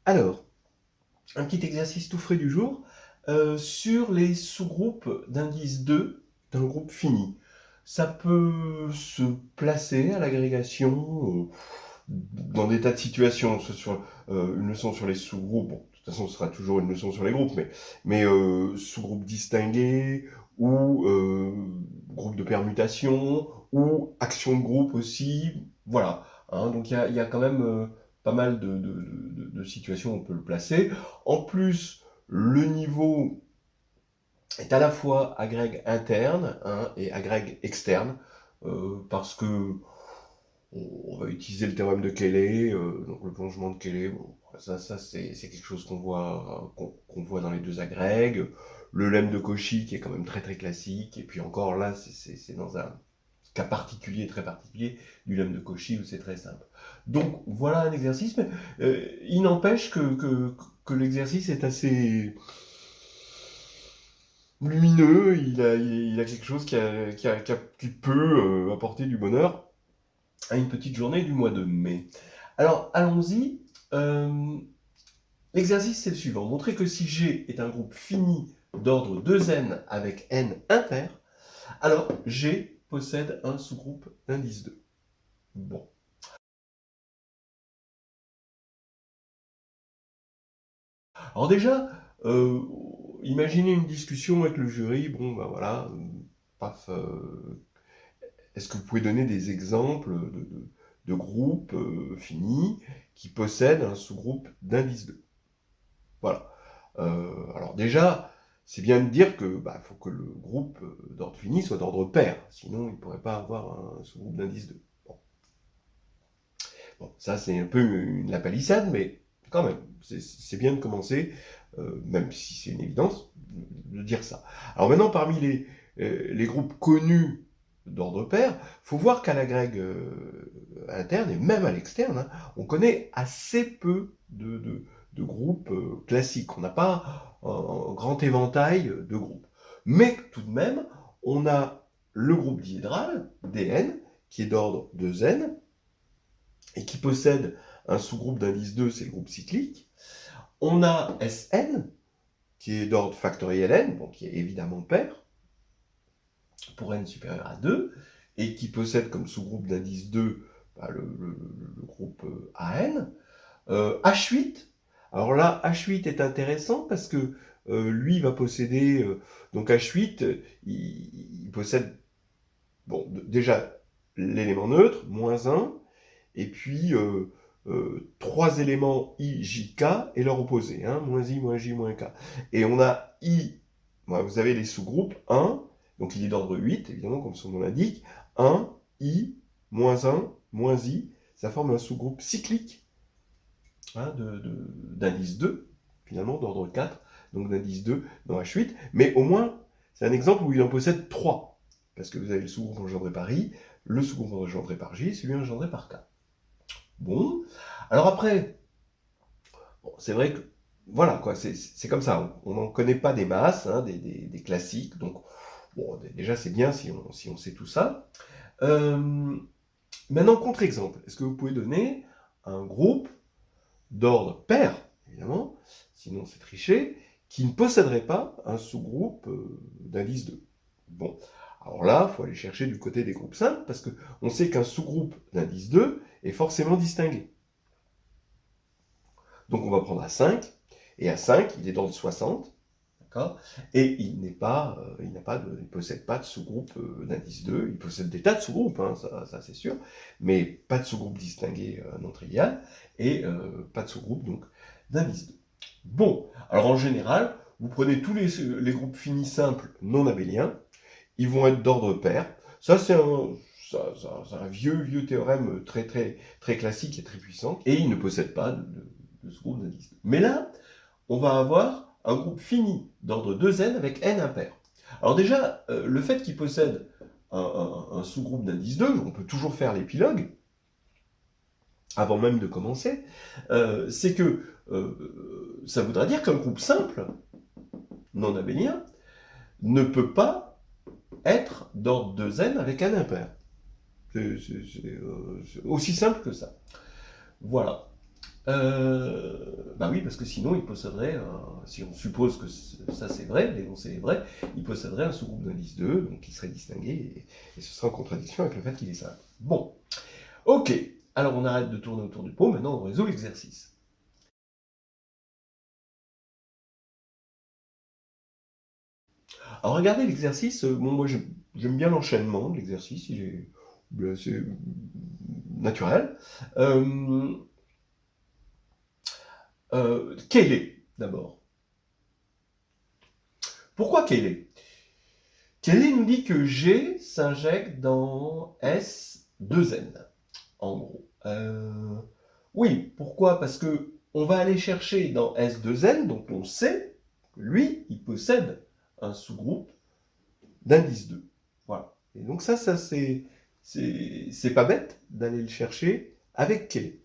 Alors, un petit exercice tout frais du jour sur les sous-groupes d'indice 2 d'un groupe fini. Ça peut se placer à l'agrégation dans des tas de situations. Sur une leçon sur les sous-groupes, bon, de toute façon, ce sera toujours une leçon sur les groupes, mais sous-groupes distingués ou groupe de permutation ou action de groupe aussi. Voilà. Hein, donc il y a quand même pas mal de situations où on peut le placer. En plus, le niveau est à la fois agrègue interne, hein, et agrègue externe, parce que on va utiliser le théorème de Cayley, donc le plongement de Cayley. Bon, ça c'est quelque chose qu'on voit dans les deux agrègues. Le lemme de Cauchy qui est quand même très très classique. Et puis encore là, c'est dans un cas particulier, très particulier, du lemme de Cauchy où c'est très simple. Donc voilà un exercice, mais il n'empêche que l'exercice est assez lumineux, il a quelque chose qui peut apporter du bonheur à une petite journée du mois de mai. Alors allons-y. Euh, L'exercice c'est le suivant. Montrer que si G est un groupe fini d'ordre 2n avec n impair, alors G possède un sous-groupe d'indice 2. Bon. Alors déjà, imaginez une discussion avec le jury. Bon, ben voilà, paf. Est-ce que vous pouvez donner des exemples de groupes finis qui possèdent un sous-groupe d'indice 2? Voilà. Alors déjà, c'est bien de dire que faut que le groupe d'ordre fini soit d'ordre pair, sinon il ne pourrait pas avoir un sous-groupe d'indice 2. Bon, ça c'est un peu la palissade, mais quand même, c'est bien de commencer, même si c'est une évidence, de dire ça. Alors maintenant, parmi les groupes connus d'ordre pair, il faut voir qu'à l'agrègue interne, et même à l'externe, hein, on connaît assez peu de groupes classiques. On n'a pas un grand éventail de groupes. Mais tout de même, on a le groupe diédral, Dn, qui est d'ordre 2n, et qui possède un sous-groupe d'indice 2, c'est le groupe cyclique. On a Sn, qui est d'ordre factoriel n, bon, qui est évidemment pair, pour n supérieur à 2, et qui possède comme sous-groupe d'indice 2 le groupe AN. H8, alors là, H8 est intéressant parce que lui va posséder, donc H8, il possède, bon, déjà l'élément neutre, moins 1, et puis 3 éléments I, J, K et leur opposé, hein, moins I, moins J, moins K. Et on a I, vous avez les sous-groupes 1, donc il est d'ordre 8, évidemment, comme son nom l'indique, 1, I, moins 1, moins I, ça forme un sous-groupe cyclique, hein, d'indice 2, finalement, d'ordre 4, donc d'indice 2 dans H8, mais au moins, c'est un exemple où il en possède 3, parce que vous avez le sous-groupe engendré par I, le sous-groupe engendré par J, celui engendré par K. Bon, alors après, bon, c'est vrai que, voilà, quoi, c'est comme ça, on n'en connaît pas des masses, hein, des classiques, donc, bon, déjà c'est bien si on sait tout ça. Maintenant, contre-exemple, est-ce que vous pouvez donner un groupe d'ordre pair, évidemment, sinon c'est triché, qui ne posséderait pas un sous-groupe d'indice 2? Bon, alors là, il faut aller chercher du côté des groupes simples, parce qu'on sait qu'un sous-groupe d'indice 2 est forcément distingué. Donc on va prendre à 5, et à 5, il est d'ordre 60, d'accord, et il ne possède pas de sous-groupe d'indice 2, il possède des tas de sous-groupes, hein, ça c'est sûr, mais pas de sous-groupe distingué non trivial, et pas de sous-groupe donc d'indice 2. Bon, alors en général, vous prenez tous les groupes finis simples non abéliens, ils vont être d'ordre pair. Ça c'est un vieux théorème très classique et très puissant, et il ne possède pas de ce groupe d'indice 2. Mais là, on va avoir un groupe fini d'ordre 2n avec n impair. Alors déjà, le fait qu'il possède un sous-groupe d'indice 2, on peut toujours faire l'épilogue, avant même de commencer, c'est que ça voudra dire qu'un groupe simple, non abélien, ne peut pas être d'ordre 2n avec n impair. C'est aussi simple que ça. Voilà. Bah oui, parce que sinon il posséderait, si on suppose que ça c'est vrai, l'énoncé est vrai, il posséderait un sous-groupe d'indice 2, donc il serait distingué, et ce serait en contradiction avec le fait qu'il est simple. Bon, ok, alors on arrête de tourner autour du pot, maintenant on résout l'exercice. Alors regardez l'exercice, bon moi j'aime bien l'enchaînement de l'exercice, il est assez naturel. Quel est, d'abord? Pourquoi quel est? Quel nous dit que G s'injecte dans S2N, en gros. Oui, pourquoi? Parce que on va aller chercher dans S2N, donc on sait que lui, il possède un sous-groupe d'indice 2. Voilà. Et donc ça c'est pas bête d'aller le chercher avec Kelly.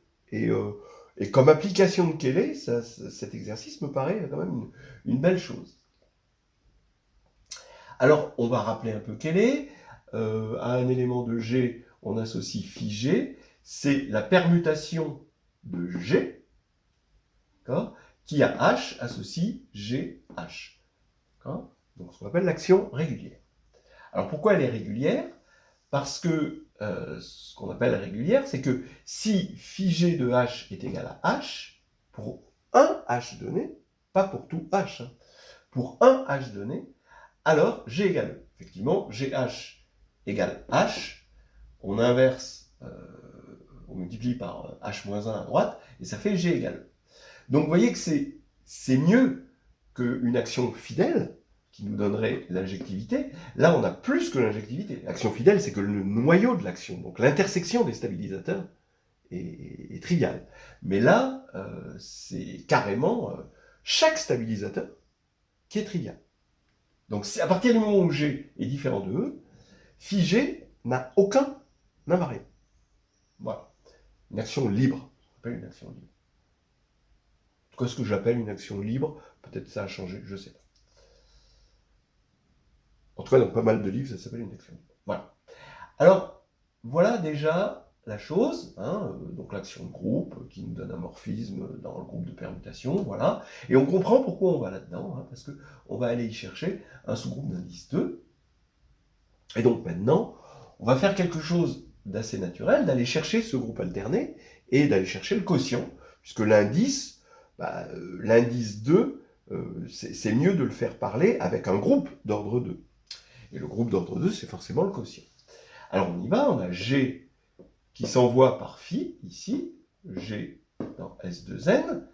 Et comme application de Kelly, cet exercice me paraît quand même une belle chose. Alors, on va rappeler un peu Kelly. À un élément de G, on associe phi G. C'est la permutation de G, qui à H associe GH. Donc, ce qu'on appelle l'action régulière. Alors, pourquoi elle est régulière? Parce que ce qu'on appelle régulière, c'est que si phi G de H est égal à H, pour un H donné, pas pour tout H, pour un H donné, alors G égale E. Effectivement, GH égale H, on inverse, on multiplie par H-1 à droite, et ça fait G égale E. Donc vous voyez que c'est mieux qu'une action fidèle, qui nous donnerait l'injectivité. Là, on a plus que l'injectivité. L'action fidèle, c'est que le noyau de l'action, donc l'intersection des stabilisateurs, est triviale. Mais là, c'est carrément chaque stabilisateur qui est trivial. Donc à partir du moment où G est différent de E, phi G n'a aucun invariant. Voilà. Une action libre. On appelle une action libre. En tout cas, ce que j'appelle une action libre, peut-être ça a changé, je sais pas. En tout cas, dans pas mal de livres, ça s'appelle une action libre. Voilà. Alors, voilà déjà la chose, donc l'action de groupe qui nous donne un morphisme dans le groupe de permutation, voilà. Et on comprend pourquoi on va là-dedans, parce qu'on va aller y chercher un sous-groupe d'indice 2. Et donc maintenant, on va faire quelque chose d'assez naturel, d'aller chercher ce groupe alterné et d'aller chercher le quotient, puisque l'indice, l'indice 2, c'est mieux de le faire parler avec un groupe d'ordre 2. Et le groupe d'ordre 2, c'est forcément le quotient. Alors on y va, on a G qui s'envoie par phi, ici, G dans S2N,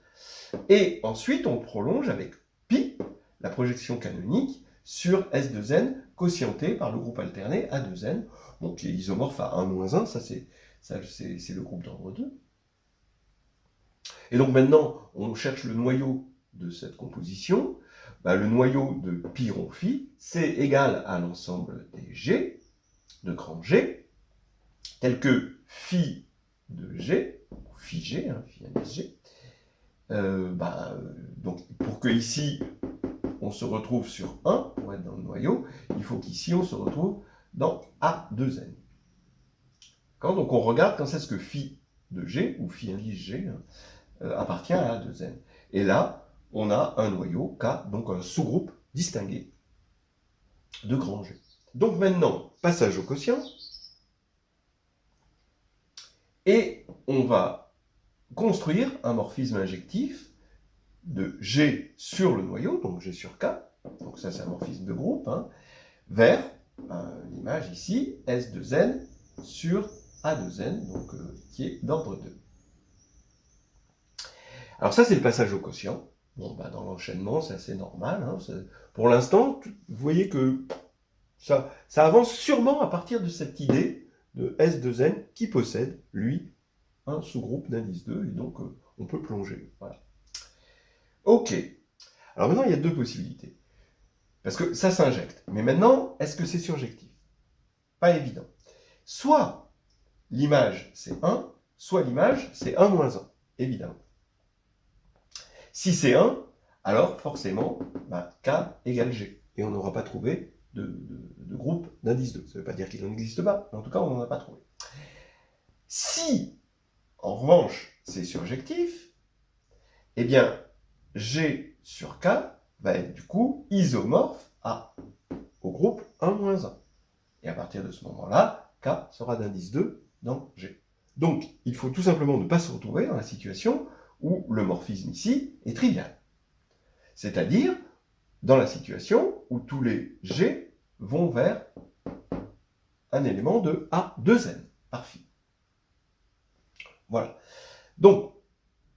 et ensuite on prolonge avec pi, la projection canonique, sur S2N, quotienté par le groupe alterné A2N, donc qui est isomorphe à 1-1, ça c'est le groupe d'ordre 2. Et donc maintenant, on cherche le noyau de cette composition. Le noyau de pi rond phi, c'est égal à l'ensemble des G, de grand G, tel que phi de G, phi G, phi indice G. Donc pour que ici on se retrouve sur 1, pour être dans le noyau, il faut qu'ici on se retrouve dans A2N. Donc on regarde quand c'est ce que phi de G, ou phi indice G, appartient à A2N. Et là, on a un noyau K, donc un sous-groupe distingué de grand G. Donc maintenant, passage au quotient. Et on va construire un morphisme injectif de G sur le noyau, donc G sur K, donc ça c'est un morphisme de groupe, vers l'image ici, S2N sur A2N, donc qui est d'ordre 2. Alors ça c'est le passage au quotient. Bon, dans l'enchaînement, c'est assez normal. Pour l'instant, vous voyez que ça avance sûrement à partir de cette idée de S2N qui possède, lui, un sous-groupe d'indice 2, et donc on peut plonger. Voilà. Ok. Alors maintenant, il y a deux possibilités. Parce que ça s'injecte. Mais maintenant, est-ce que c'est surjectif? Pas évident. Soit l'image, c'est 1, soit l'image, c'est 1 moins 1, évidemment. Si c'est 1, alors forcément, K égale G. Et on n'aura pas trouvé de groupe d'indice 2. Ça ne veut pas dire qu'il n'en existe pas, mais en tout cas, on n'en a pas trouvé. Si, en revanche, c'est surjectif, eh bien, G sur K va être du coup isomorphe au groupe 1-1. Et à partir de ce moment-là, K sera d'indice 2 dans G. Donc, il faut tout simplement ne pas se retrouver dans la situation où le morphisme ici est trivial. C'est-à-dire dans la situation où tous les G vont vers un élément de A2n par phi. Voilà. Donc,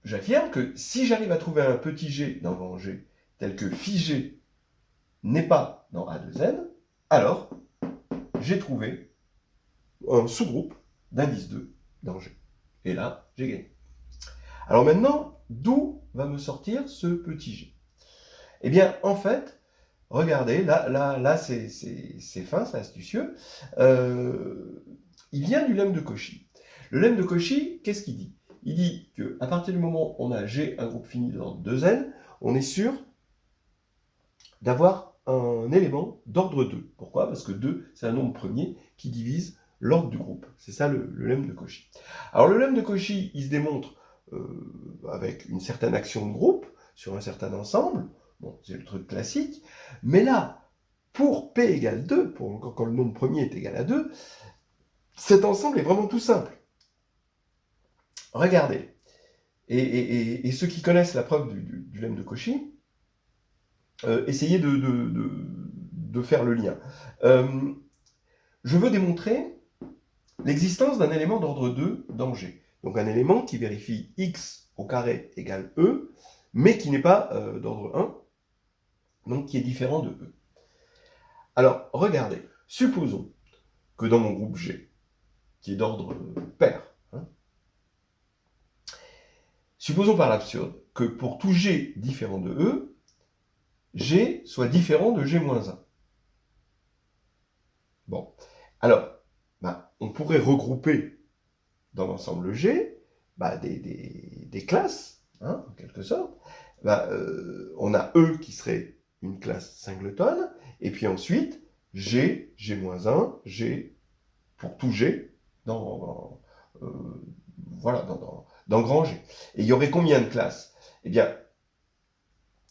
j'affirme que si j'arrive à trouver un petit g dans grand G tel que phi g n'est pas dans A2n, alors j'ai trouvé un sous-groupe d'indice 2 dans G. Et là, j'ai gagné. Alors maintenant, d'où va me sortir ce petit g? Eh bien, en fait, regardez, là c'est fin, c'est astucieux. Il vient du lemme de Cauchy. Le lemme de Cauchy, qu'est-ce qu'il dit? Il dit qu'à partir du moment où on a G, un groupe fini d'ordre 2n, on est sûr d'avoir un élément d'ordre 2. Pourquoi? Parce que 2, c'est un nombre premier qui divise l'ordre du groupe. C'est ça le lemme de Cauchy. Alors le lemme de Cauchy, il se démontre avec une certaine action de groupe sur un certain ensemble. Bon, c'est le truc classique. Mais là, pour P égale 2, quand le nombre premier est égal à 2, cet ensemble est vraiment tout simple. Regardez. Et ceux qui connaissent la preuve du lemme de Cauchy, essayez de faire le lien. Je veux démontrer l'existence d'un élément d'ordre 2 dans G. Donc un élément qui vérifie x au carré égale E, mais qui n'est pas d'ordre 1, donc qui est différent de E. Alors, regardez, supposons que dans mon groupe G, qui est d'ordre pair, supposons par l'absurde que pour tout G différent de E, G soit différent de G-1. Bon, alors, on pourrait regrouper dans l'ensemble G des classes, en quelque sorte. On a E qui serait une classe singleton, et puis ensuite, G, G-1, G pour tout G dans grand G. Et il y aurait combien de classes? Eh bien,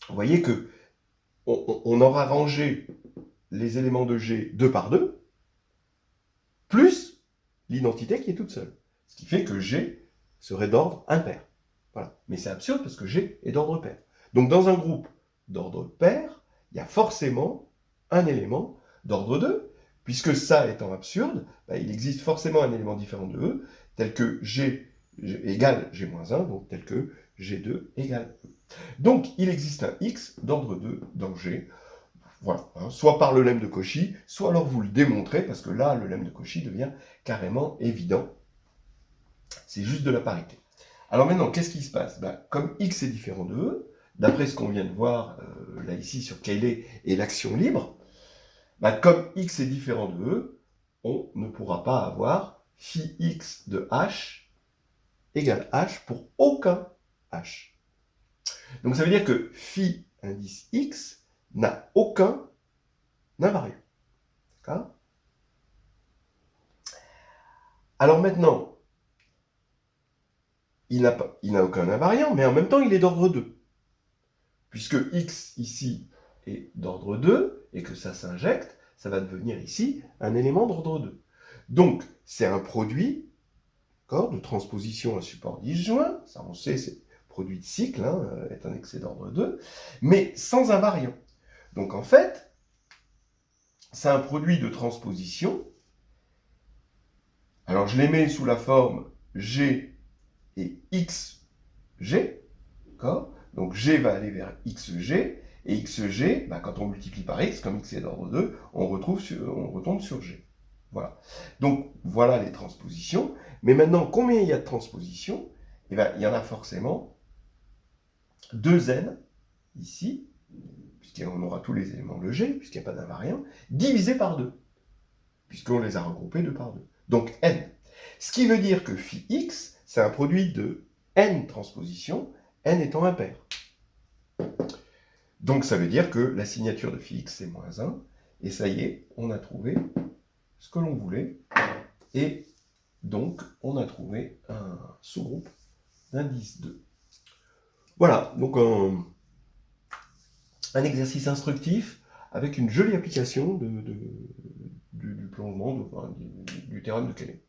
vous voyez que on aura rangé les éléments de G 2 par 2, plus l'identité qui est toute seule. Ce qui fait que G serait d'ordre impair. Voilà. Mais c'est absurde parce que G est d'ordre pair. Donc dans un groupe d'ordre pair, il y a forcément un élément d'ordre 2, puisque ça étant absurde, il existe forcément un élément différent de E, tel que G égale G-1, donc tel que G2 égale E. Donc il existe un X d'ordre 2 dans G, voilà, soit par le lemme de Cauchy, soit alors vous le démontrez, parce que là, le lemme de Cauchy devient carrément évident. C'est juste de la parité. Alors maintenant, qu'est-ce qui se passe? Comme X est différent de E, d'après ce qu'on vient de voir là ici sur Cayley et l'action libre, comme X est différent de E, on ne pourra pas avoir phi X de H égale H pour aucun H. Donc ça veut dire que phi indice X n'a aucun invariant. D'accord? Alors maintenant, il n'a aucun invariant, mais en même temps, il est d'ordre 2. Puisque x ici est d'ordre 2, et que ça s'injecte, ça va devenir ici un élément d'ordre 2. Donc, c'est un produit de transposition à support disjoint, ça on sait, c'est produit de cycle, est un excès d'ordre 2, mais sans invariant. Donc en fait, c'est un produit de transposition. Alors je les mets sous la forme G et XG, d'accord? Donc G va aller vers XG, et XG, quand on multiplie par X, comme X est d'ordre 2, on retombe sur G. Voilà. Donc voilà les transpositions. Mais maintenant, combien il y a de transpositions? Eh bien, il y en a forcément 2n, ici, puisqu'on aura tous les éléments de G, puisqu'il n'y a pas d'invariant, divisé par 2, puisqu'on les a regroupés 2 par 2. Donc n. Ce qui veut dire que phi x, c'est un produit de n transpositions, n étant impair. Donc ça veut dire que la signature de phi x, c'est -1, et ça y est, on a trouvé ce que l'on voulait, et donc on a trouvé un sous-groupe d'indice 2. Voilà, donc un exercice instructif avec une jolie application du plongement, enfin, du théorème de Cayley.